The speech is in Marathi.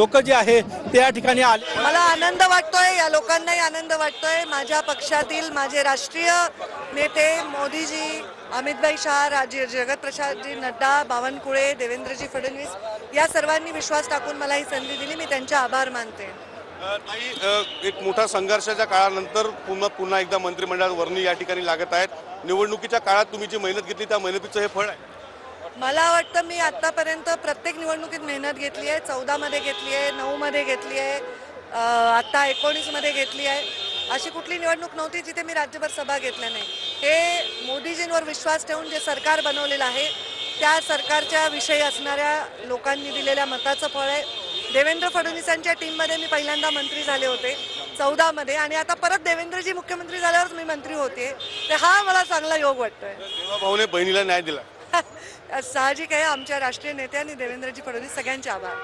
लोक जे आहे त्या ठिकाणी आले। मला आनंद वाटतोय, या लोकांनाही आनंद वाटतोय। माझ्या पक्षातील माझे राष्ट्रीय नेते मोदीजी, अमितभाई शाह, जगत प्रसादजी नड्डा, बावनकुळे, देवेंद्रजी फडणवीस या सर्वांनी विश्वास टाकून मला ही संधी दिली। मी त्यांचे आभार मानते। एक मोठा संघर्षाच्या काळानंतर पुन्हा एकदा मंत्रिमंडळात वर्णी या ठिकाणी लागत आहेत। निवडणुकीच्या काळात तुम्ही जी मेहनत घेतली त्या मेहनतीचं हे फळ आहे। मला वाटतं मी आतापर्यंत प्रत्येक निवडणुकीत मेहनत घेतली आहे। 14 मध्ये घेतली आहे, 9 मध्ये घेतली आहे, आता 19 मध्ये घेतली आहे। अशी कुठली निवडणूक नव्हती जिथे मी राज्यभर सभा घेतल्या नाही। हे मोदीजींवर विश्वास ठेवून जे सरकार बनवलेलं आहे त्या सरकारच्या विषयी असणाऱ्या लोकांनी दिलेल्या मताचं फळ आहे। देवेंद्र फडणवीसांच्या टीममध्ये मी पहिल्यांदा मंत्री झाले होते 14 मध्ये, आणि आता परत देवेंद्रजी मुख्यमंत्री झाल्यावर मी मंत्री होते। तर हा मला चांगला योग वाटतोय। भाऊने बहिणीला न्याय दिला साहजिक आहे। आमच्या राष्ट्रीय नेत्यांनी देवेंद्रजी फडणवीस सगळ्यांचे आभार।